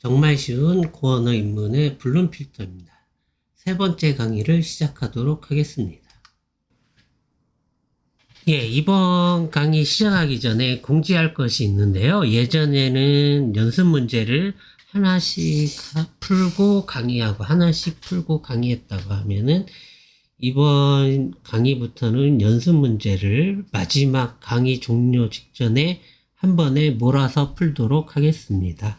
정말 쉬운 고언어 입문의 불론 필터입니다. 세 번째 강의를 시작하도록 하겠습니다. 이번 강의 시작하기 전에 공지할 것이 있는데요. 예전에는 연습 문제를 하나씩 풀고 강의하고 하나씩 풀고 강의했다고 하면은 이번 강의부터는 연습 문제를 마지막 강의 종료 직전에 한 번에 몰아서 풀도록 하겠습니다.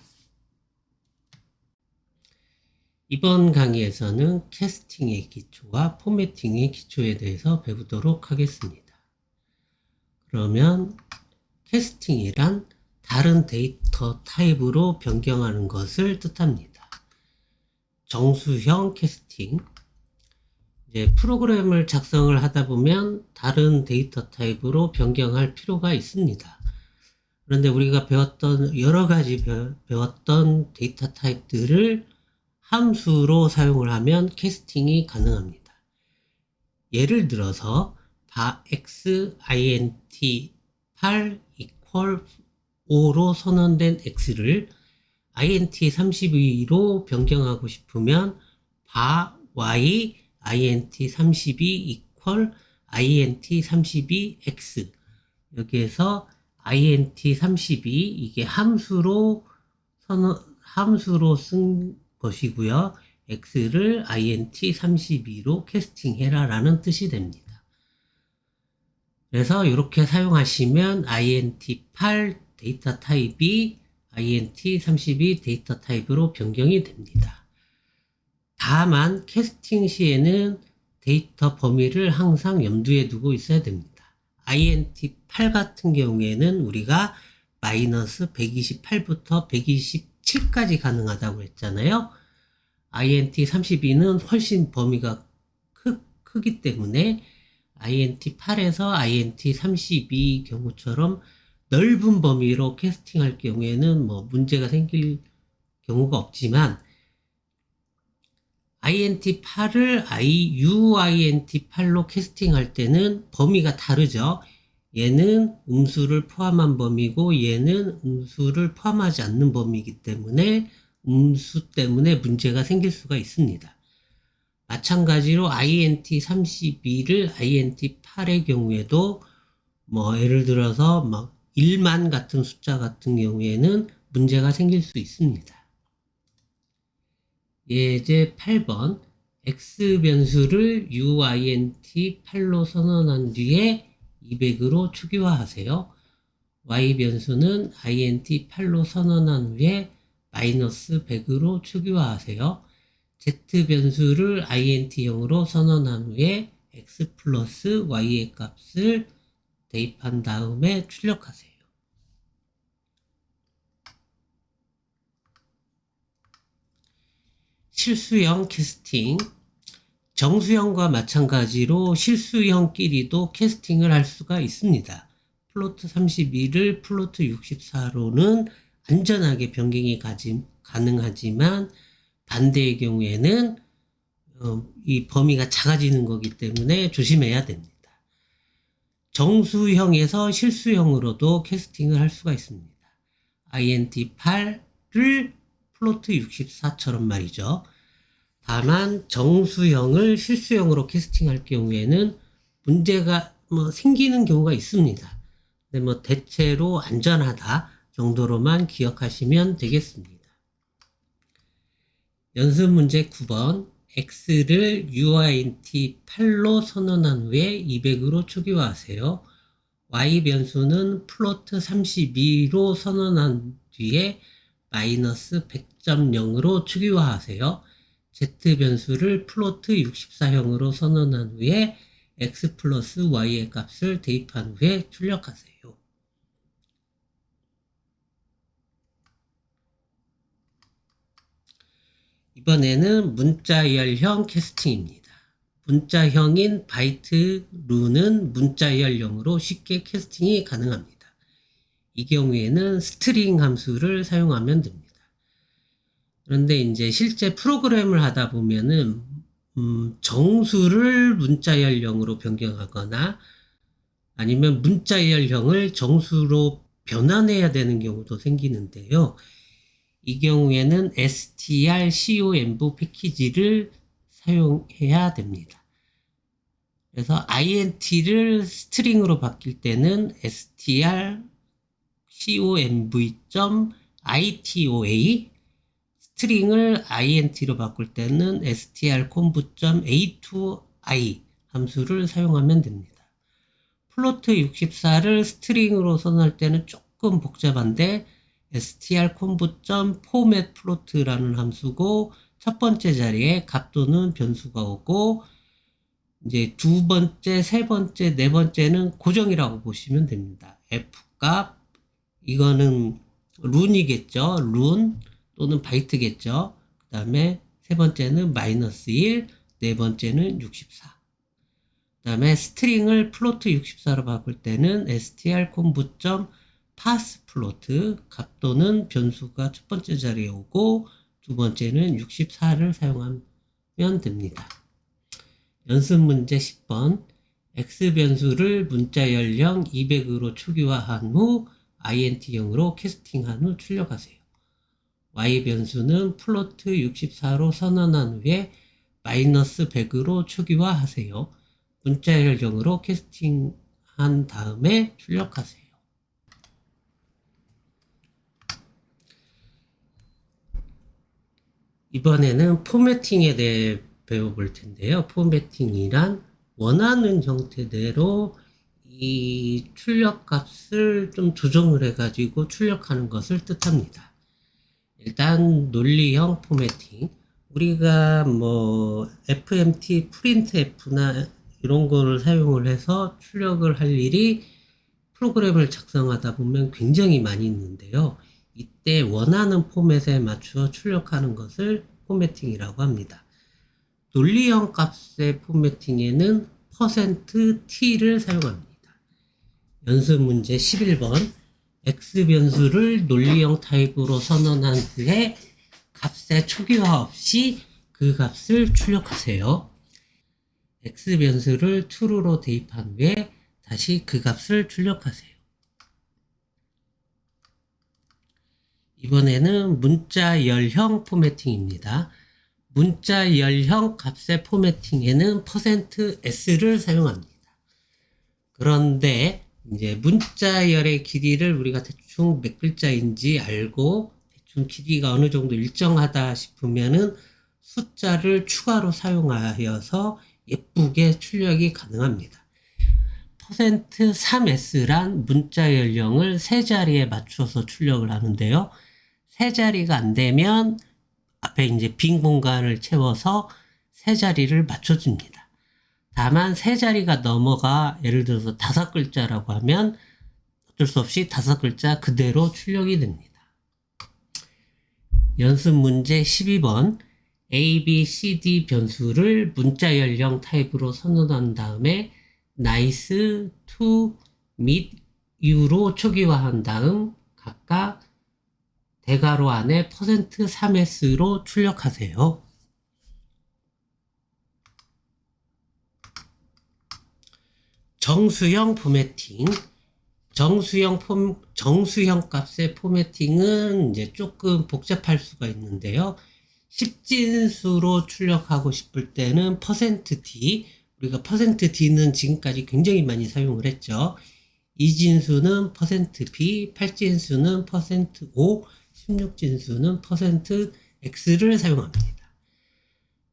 이번 강의에서는 캐스팅의 기초와 포매팅의 기초에 대해서 배우도록 하겠습니다. 그러면 캐스팅이란 다른 데이터 타입으로 변경하는 것을 뜻합니다. 정수형 캐스팅, 프로그램을 작성을 하다 보면 다른 데이터 타입으로 변경할 필요가 있습니다. 그런데 우리가 배웠던 여러 가지 배웠던 데이터 타입들을 함수로 사용을 하면 캐스팅이 가능합니다. 예를 들어서 x int 8 equal 5로 선언된 x를 int 32로 변경하고 싶으면 y int 32 equal int 32x, 여기에서 int 32 이게 함수로 쓴 것이고요. x를 int 32로 캐스팅해라 라는 뜻이 됩니다. 그래서 이렇게 사용하시면 int8 데이터 타입이 int32 데이터 타입으로 변경이 됩니다. 다만 캐스팅 시에는 데이터 범위를 항상 염두에 두고 있어야 됩니다. int8 같은 경우에는 우리가 마이너스 128부터 127까지 가능하다고 했잖아요. int32는 훨씬 범위가 크기 때문에 int8에서 int32 경우처럼 넓은 범위로 캐스팅할 경우에는 문제가 생길 경우가 없지만 int8을 uint8로 캐스팅할 때는 범위가 다르죠. 얘는 음수를 포함한 범위고 얘는 음수를 포함하지 않는 범위이기 때문에 음수 때문에 문제가 생길 수가 있습니다. 마찬가지로 int32를 int8의 경우에도 예를 들어서 1만 같은 숫자 같은 경우에는 문제가 생길 수 있습니다. 예제 8번 x 변수를 uint8로 선언한 뒤에 200으로 초기화하세요. y 변수는 int8로 선언한 후에 마이너스 100으로 초기화하세요. z 변수를 int0으로 선언한 후에 x 플러스 y의 값을 대입한 다음에 출력하세요. 실수형 캐스팅, 정수형과 마찬가지로 실수형끼리도 캐스팅을 할 수가 있습니다. 플로트 32를 플로트 64로는 안전하게 변경이 가능하지만 반대의 경우에는 이 범위가 작아지는 거기 때문에 조심해야 됩니다. 정수형에서 실수형으로도 캐스팅을 할 수가 있습니다. int8를 플로트 64처럼 말이죠. 다만 정수형을 실수형으로 캐스팅할 경우에는 문제가 생기는 경우가 있습니다. 근데 대체로 안전하다 정도로만 기억하시면 되겠습니다. 연습 문제 9번, x를 uint8로 선언한 후에 200으로 초기화하세요. y 변수는 플로트 32로 선언한 뒤에 마이너스 100.0으로 초기화하세요. z 변수를 플로트 64형으로 선언한 후에 x 플러스 y의 값을 대입한 후에 출력하세요. 이번에는 문자열형 캐스팅입니다. 문자형인 바이트루는 문자열형으로 쉽게 캐스팅이 가능합니다. 이 경우에는 스트링 함수를 사용하면 됩니다. 그런데 이제 실제 프로그램을 하다 보면은 정수를 문자열형으로 변경하거나 아니면 문자열형을 정수로 변환해야 되는 경우도 생기는데요. 이 경우에는 strconv 패키지를 사용해야 됩니다. 그래서 int를 스트링으로 바뀔 때는 strconv.itoa, 스트링을 int로 바꿀 때는 strconv.a2i 함수를 사용하면 됩니다. 플로트 64를 스트링으로 선언할 때는 조금 복잡한데 strconv.formatFloat라는 함수고 첫 번째 자리에 값 또는 변수가 오고 이제 두 번째, 세 번째, 네 번째는 고정이라고 보시면 됩니다. F값, 이거는 룬이겠죠. 룬 또는 바이트겠죠. 그 다음에 세 번째는 -1, 네 번째는 64. 그 다음에 스트링을 플로트 64로 바꿀 때는 strconv.parseFloat, 값 또는 변수가 첫 번째 자리에 오고 두 번째는 64를 사용하면 됩니다. 연습 문제 10번. X변수를 문자 연령 200으로 초기화한 후 int형으로 캐스팅한 후 출력하세요. Y변수는 플로트 64로 선언한 후에 -100으로 초기화하세요. 문자 연령으로 캐스팅한 다음에 출력하세요. 이번에는 포매팅에 대해 배워볼 텐데요. 포매팅이란 원하는 형태대로 이 출력 값을 좀 조정을 해가지고 출력하는 것을 뜻합니다. 일단 논리형 포매팅. 우리가 뭐 FMT, 프린트F나 이런 거를 사용을 해서 출력을 할 일이 프로그램을 작성하다 보면 굉장히 많이 있는데요. 이때 원하는 포맷에 맞추어 출력하는 것을 포매팅이라고 합니다. 논리형 값의 포매팅에는 %t를 사용합니다. 연습 문제 11번. X변수를 논리형 타입으로 선언한 후에 값의 초기화 없이 그 값을 출력하세요. X변수를 true로 대입한 후에 다시 그 값을 출력하세요. 이번에는 문자열형 포매팅입니다. 문자열형 값의 포매팅에는 %s를 사용합니다. 그런데 이제 문자열의 길이를 우리가 대충 몇 글자인지 알고 대충 길이가 어느 정도 일정하다 싶으면은 숫자를 추가로 사용하여서 예쁘게 출력이 가능합니다. %3s란 문자 연령을 세 자리에 맞춰서 출력을 하는데요. 세 자리가 안 되면 앞에 이제 빈 공간을 채워서 세 자리를 맞춰줍니다. 다만 세 자리가 넘어가 예를 들어서 5글자라고 하면 어쩔 수 없이 5글자 그대로 출력이 됩니다. 연습 문제 12번. A, B, C, D 변수를 문자 연령 타입으로 선언한 다음에 nice, to, 및 u로 초기화한 다음 각각 대괄호 안에 %3s로 출력하세요. 정수형 포매팅. 정수형 값의 포매팅은 이제 조금 복잡할 수가 있는데요. 10진수로 출력하고 싶을 때는 %d, 우리가 %d는 지금까지 굉장히 많이 사용을 했죠. 2진수는 %p, 8진수는 %o, 16진수는 %x를 사용합니다.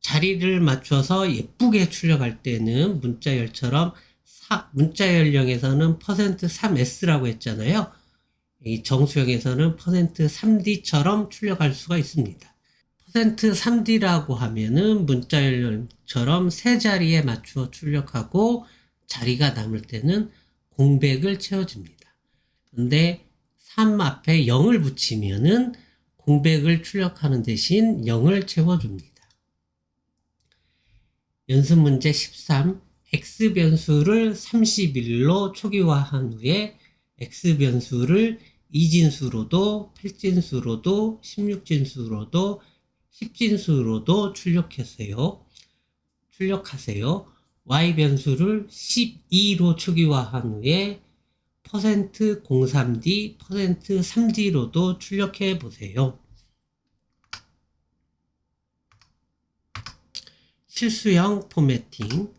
자리를 맞춰서 예쁘게 출력할 때는 문자열처럼 문자열령에서는 %3s라고 했잖아요. 이 정수형에서는 %3d처럼 출력할 수가 있습니다. %3d라고 하면은 문자열령처럼 세 자리에 맞추어 출력하고 자리가 남을 때는 공백을 채워줍니다. 근데 3 앞에 0을 붙이면은 공백을 출력하는 대신 0을 채워줍니다. 연습 문제 13. X변수를 31로 초기화한 후에 X변수를 2진수로도 8진수로도 16진수로도 10진수로도 출력하세요. Y변수를 12로 초기화한 후에 %03d, %3d로도 출력해 보세요. 실수형 포매팅.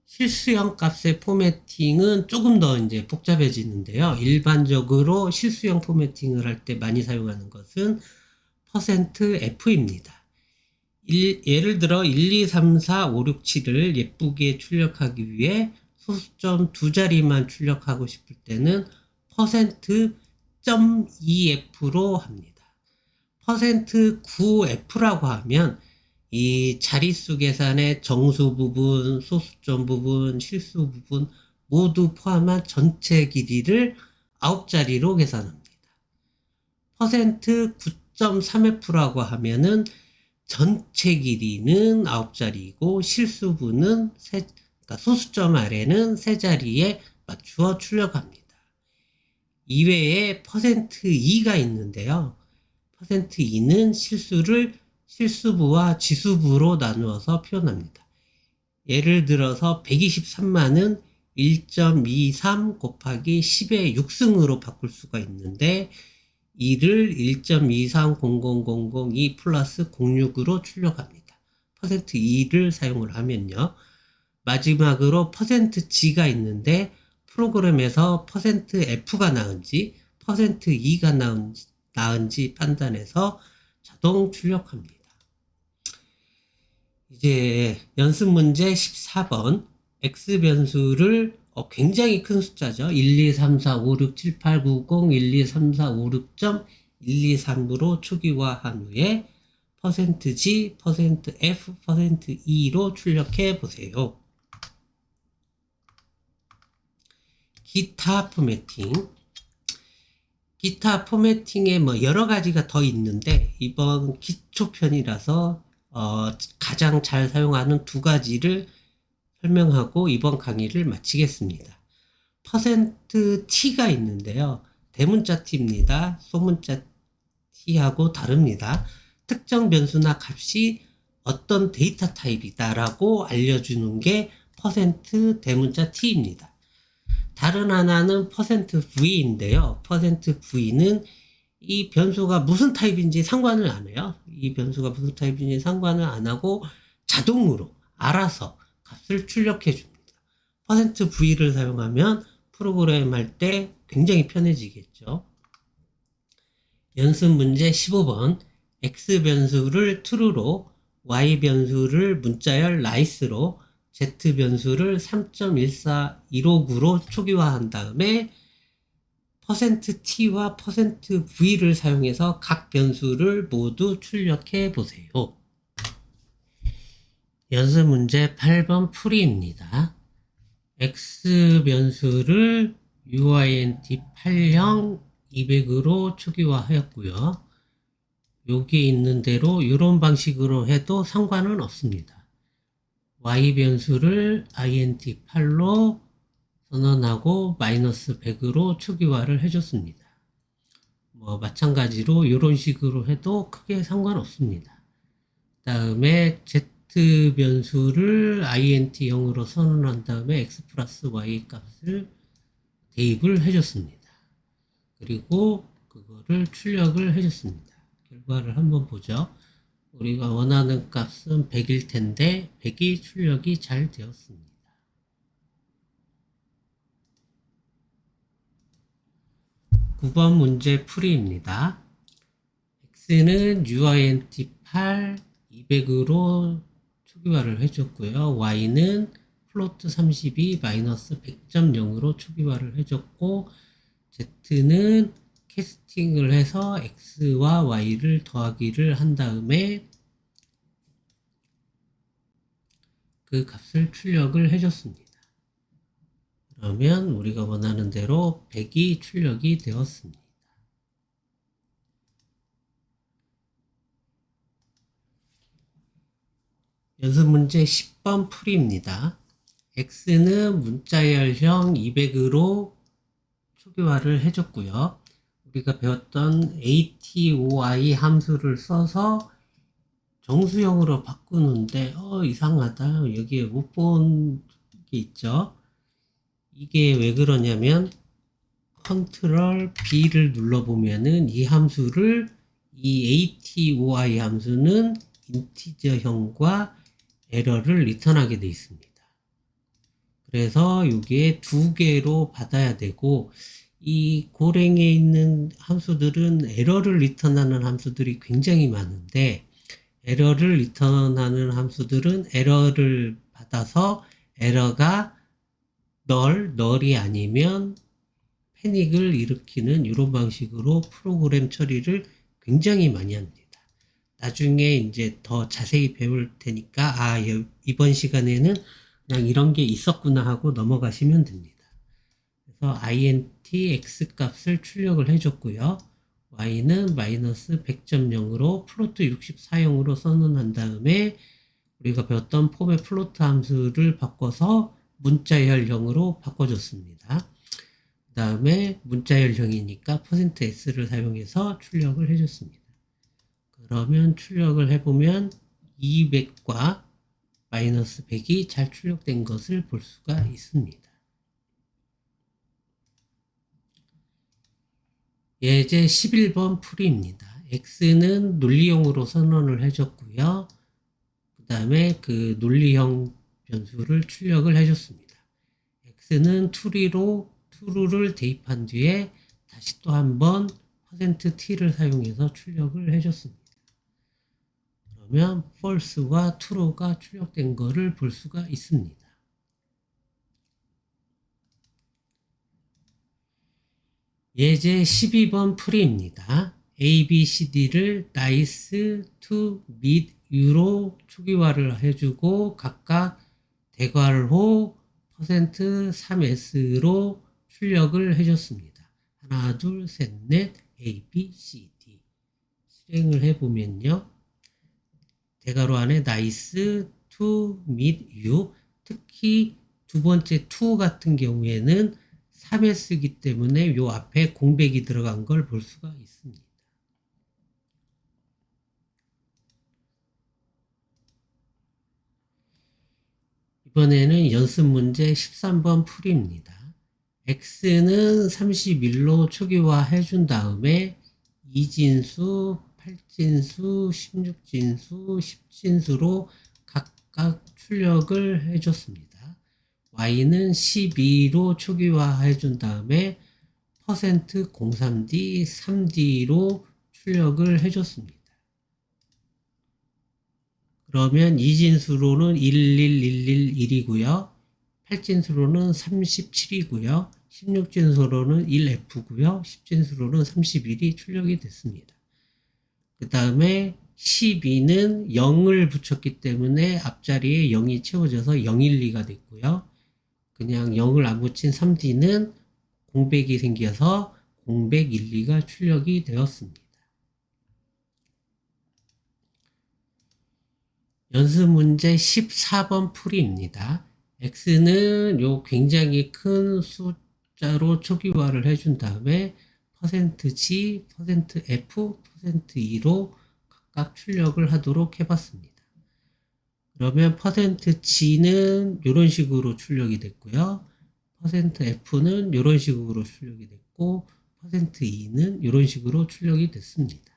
실수형 값의 포매팅은 조금 더 이제 복잡해지는데요. 일반적으로 실수형 포매팅을 할 때 많이 사용하는 것은 %F입니다. 예를 들어 1, 2, 3, 4, 5, 6, 7을 예쁘게 출력하기 위해 소수점 두 자리만 출력하고 싶을 때는 %.2F로 합니다. %9F라고 하면 이 자릿수 계산의 정수 부분, 소수점 부분, 실수 부분 모두 포함한 전체 길이를 9자리로 계산합니다. %9.3F라고 하면은 전체 길이는 9자리이고 실수분은 그러니까 소수점 아래는 3자리에 맞추어 출력합니다. 이외에 %2가 있는데요. %2는 실수를 실수부와 지수부로 나누어서 표현합니다. 예를 들어서 123만은 1.23 곱하기 10의 6승으로 바꿀 수가 있는데 이를 1.2300002 플러스 06으로 출력합니다. %2를 사용을 하면요. 마지막으로 %g가 있는데 프로그램에서 %f가 나은지 %2가 나은지 판단해서 자동 출력합니다. 이제 연습 문제 14번 x 변수를 굉장히 큰 숫자죠. 1, 2, 3, 4, 5, 6, 7, 8, 9, 0, 1, 2, 3, 4, 5, 6점 1, 2, 3으로 초기화한 후에 %g, %f, %e로 출력해 보세요. 기타 포매팅. 기타 포매팅에 뭐 여러 가지가 더 있는데 이번 기초편이라서 가장 잘 사용하는 두 가지를 설명하고 이번 강의를 마치겠습니다. %t가 있는데요. 대문자 t입니다. 소문자 t하고 다릅니다. 특정 변수나 값이 어떤 데이터 타입이다 라고 알려주는 게 %대문자 t입니다. 다른 하나는 %v인데요. %v는 이 변수가 무슨 타입인지 상관을 안 해요. 이 변수가 무슨 타입인지 상관을 안 하고 자동으로 알아서 값을 출력해 줍니다. %v를 사용하면 프로그램 할 때 굉장히 편해지겠죠. 연습 문제 15번 x 변수를 true로 y 변수를 문자열 nice로 z 변수를 3.14159로 초기화한 다음에 %t와 %v를 사용해서 각 변수를 모두 출력해 보세요. 연습 문제 8번 풀이입니다. x 변수를 uint 80 200으로 초기화하였고요. 여기 있는 대로 이런 방식으로 해도 상관은 없습니다. y 변수를 int 8로 선언하고 마이너스 100으로 초기화를 해줬습니다. 뭐 마찬가지로 이런 식으로 해도 크게 상관없습니다. 그 다음에 z 변수를 int 0으로 선언한 다음에 x 플러스 y 값을 대입을 해줬습니다. 그리고 그거를 출력을 해줬습니다. 결과를 한번 보죠. 우리가 원하는 값은 100일 텐데 100이 출력이 잘 되었습니다. 9번 문제 풀이입니다. x는 uint 8 200으로 초기화를 해줬고요. y는 플로트 32 마이너스 100.0으로 초기화를 해줬고 z는 캐스팅을 해서 x와 y를 더하기를 한 다음에 그 값을 출력을 해줬습니다. 그러면 우리가 원하는 대로 100이 출력이 되었습니다. 연습 문제 10번 풀이입니다. x는 문자열형 200으로 초기화를 해줬고요. 우리가 배웠던 atoi 함수를 써서 정수형으로 바꾸는데 이상하다. 여기에 못 본 게 있죠. 이게 왜 그러냐면 컨트롤 B를 눌러보면은 이 함수를 이 atoi 함수는 인티저형과 에러를 리턴하게 되어 있습니다. 그래서 여기에 2개로 받아야 되고, 이 고랭에 있는 함수들은 에러를 리턴하는 함수들이 굉장히 많은데, 에러를 리턴하는 함수들은 에러를 받아서 에러가 널이 아니면 패닉을 일으키는 이런 방식으로 프로그램 처리를 굉장히 많이 합니다. 나중에 이제 더 자세히 배울 테니까 이번 시간에는 그냥 이런 게 있었구나 하고 넘어가시면 됩니다. 그래서 int x 값을 출력을 해줬고요. y는 마이너스 100.0으로 플로트 64형으로 선언한 다음에 우리가 배웠던 폼의 플로트 함수를 바꿔서 문자열형으로 바꿔줬습니다. 그 다음에 문자열형이니까 %s를 사용해서 출력을 해줬습니다. 그러면 출력을 해보면 200과 마이너스 100이 잘 출력된 것을 볼 수가 있습니다. 예제 11번 풀이입니다. x는 논리형으로 선언을 해줬고요. 그 다음에 그 논리형 변수를 출력을 해줬습니다. x는 true를 대입한 뒤에 다시 또 한번 %t를 사용해서 출력을 해줬습니다. 그러면 false와 true가 출력된 것을 볼 수가 있습니다. 예제 12번 풀이입니다. A, B, C, D를 nice, to, meet, u로 초기화를 해주고 각각 대괄호 %3s로 출력을 해줬습니다. 하나, 둘, 셋, 넷, A, B, C, D. 실행을 해보면요. 대괄호 안에 nice, to, meet, you. 특히 두 번째 to 같은 경우에는 3s이기 때문에 요 앞에 공백이 들어간 걸 볼 수가 있습니다. 이번에는 연습 문제 13번 풀이입니다. x는 31로 초기화 해준 다음에 2진수, 8진수, 16진수, 10진수로 각각 출력을 해줬습니다. y는 12로 초기화 해준 다음에 %03D, 3D로 출력을 해줬습니다. 그러면 2진수로는 11111이고요. 8진수로는 37이고요. 16진수로는 1F고요. 10진수로는 31이 출력이 됐습니다. 그 다음에 12는 0을 붙였기 때문에 앞자리에 0이 채워져서 012가 됐고요. 그냥 0을 안 붙인 3D는 공백이 생겨서 012가 출력이 되었습니다. 연습 문제 14번 풀이입니다. x는 요 굉장히 큰 숫자로 초기화를 해준 다음에 %g, %f, %e로 각각 출력을 하도록 해봤습니다. 그러면 %g는 이런 식으로 출력이 됐고요. %f는 이런 식으로 출력이 됐고 %e는 이런 식으로 출력이 됐습니다.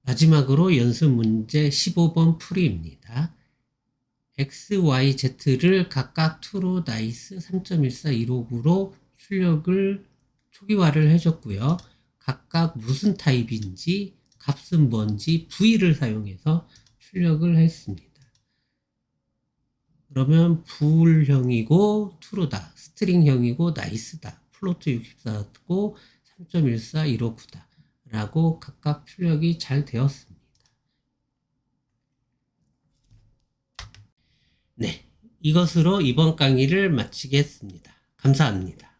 마지막으로 연습 문제 15번 풀이입니다. x, y, z를 각각 true, nice, 3.1415로 출력을 초기화를 해줬고요. 각각 무슨 타입인지 값은 뭔지 v를 사용해서 출력을 했습니다. 그러면 bool형이고 true다, string형이고 nice다, 플로트 64고 3.1415구다 라고 각각 출력이 잘 되었습니다. 네, 이것으로 이번 강의를 마치겠습니다. 감사합니다.